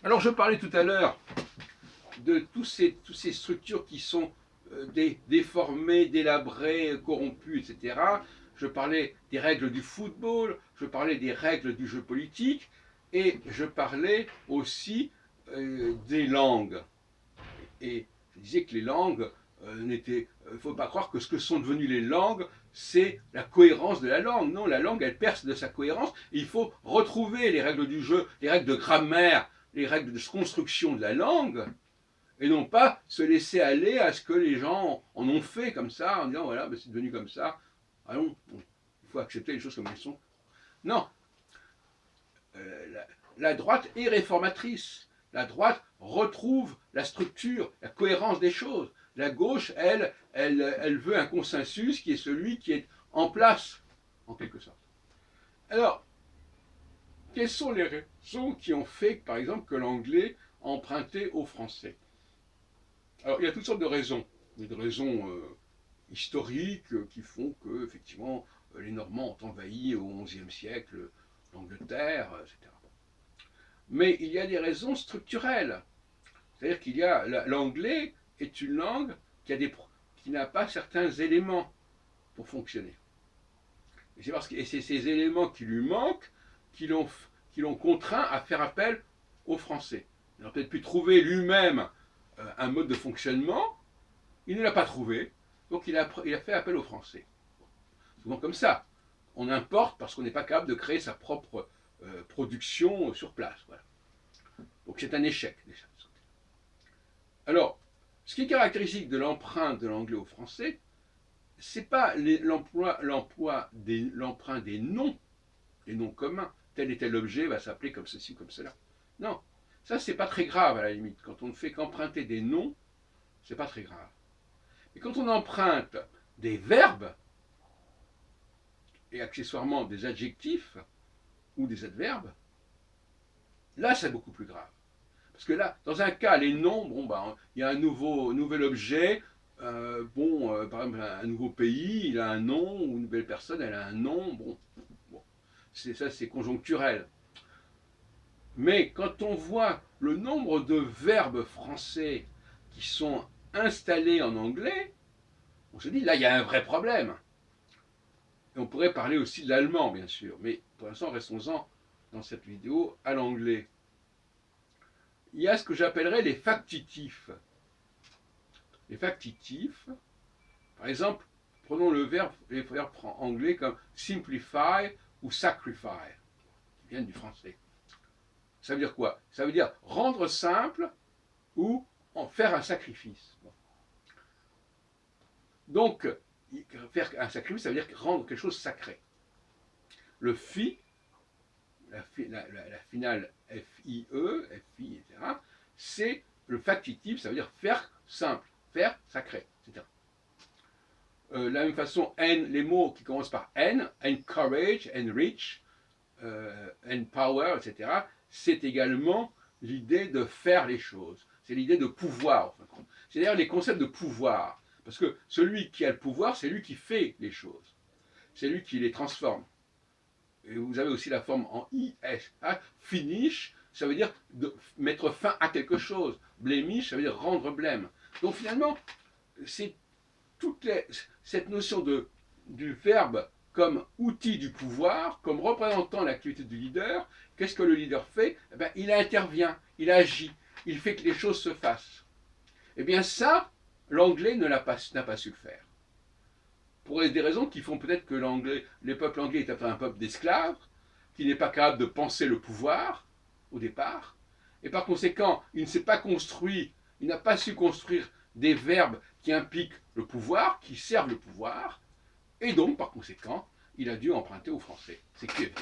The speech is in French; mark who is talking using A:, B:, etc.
A: Alors je parlais tout à l'heure de toutes ces structures qui sont déformées, délabrées, corrompues, etc. Je parlais des règles du football, je parlais des règles du jeu politique, et je parlais aussi des langues. Et je disais que les langues n'étaient. Il ne faut pas croire que ce que sont devenues les langues, c'est la cohérence de la langue. Non, la langue, elle perce de sa cohérence. Et il faut retrouver les règles du jeu, les règles de grammaire, les règles de construction de la langue, et non pas se laisser aller à ce que les gens en ont fait comme ça, en disant voilà, ben c'est devenu comme ça. Allons, il faut accepter les choses comme elles sont. Non, la droite est réformatrice. La droite retrouve la structure, la cohérence des choses. La gauche, elle veut un consensus qui est celui qui est en place, en quelque sorte. Alors, quelles sont les raisons qui ont fait, par exemple, que l'anglais a emprunté au français? Alors, il y a toutes sortes de raisons. Il y a des raisons historiques qui font que, effectivement, les Normands ont envahi au XIe siècle l'Angleterre, etc. Mais il y a des raisons structurelles. C'est-à-dire qu'il y a l'anglais est une langue qui n'a pas certains éléments pour fonctionner. Et c'est parce que c'est ces éléments qui lui manquent qui l'ont contraint à faire appel au français. Il n'a peut-être pu trouver lui-même un mode de fonctionnement, il ne l'a pas trouvé, donc il a fait appel au français. Souvent comme ça. On importe parce qu'on n'est pas capable de créer sa propre production sur place. Voilà. Donc c'est un échec déjà. Alors, ce qui est caractéristique de l'empreinte de l'anglais au français, c'est pas l'emprunt des noms communs. Tel et tel objet va s'appeler comme ceci ou comme cela. Non, ça c'est pas très grave à la limite. Quand on ne fait qu'emprunter des noms, c'est pas très grave. Et quand on emprunte des verbes et accessoirement des adjectifs ou des adverbes, là c'est beaucoup plus grave. Parce que là, dans un cas, les noms, bon, bah, il y a un nouvel objet, par exemple, un nouveau pays, il a un nom, ou une nouvelle personne, elle a un nom, bon c'est conjoncturel. Mais quand on voit le nombre de verbes français qui sont installés en anglais, on se dit, là, il y a un vrai problème. Et on pourrait parler aussi de l'allemand, bien sûr, mais pour l'instant, restons-en dans cette vidéo à l'anglais. Il y a ce que j'appellerais les factitifs. Les factitifs, par exemple, prenons les verbes anglais comme simplify ou sacrify, qui viennent du français. Ça veut dire quoi? Ça veut dire rendre simple ou en faire un sacrifice. Bon. Donc, faire un sacrifice, ça veut dire rendre quelque chose sacré. Le fi, la finale F-I-E, F-I, etc., c'est le factitif, ça veut dire faire simple, faire sacré, etc. De la même façon, les mots qui commencent par N, encourage, enrich, empower, etc., c'est également l'idée de faire les choses. C'est l'idée de pouvoir. C'est d'ailleurs les concepts de pouvoir. Parce que celui qui a le pouvoir, c'est lui qui fait les choses. C'est lui qui les transforme. Et vous avez aussi la forme en IS. Finish, ça veut dire de mettre fin à quelque chose. Blemish, ça veut dire rendre blême. Donc finalement, c'est cette notion du verbe comme outil du pouvoir, comme représentant l'activité du leader. Qu'est-ce que le leader fait? Eh bien, il intervient, il agit, il fait que les choses se fassent. Eh bien ça, l'anglais n'a pas su le faire. Pour des raisons qui font peut-être que les peuples anglais étaient un peuple d'esclaves, qui n'est pas capable de penser le pouvoir au départ, et par conséquent, il ne s'est pas construit, il n'a pas su construire des verbes qui impliquent le pouvoir, qui servent le pouvoir, et donc, par conséquent, il a dû emprunter au français. C'est QFD.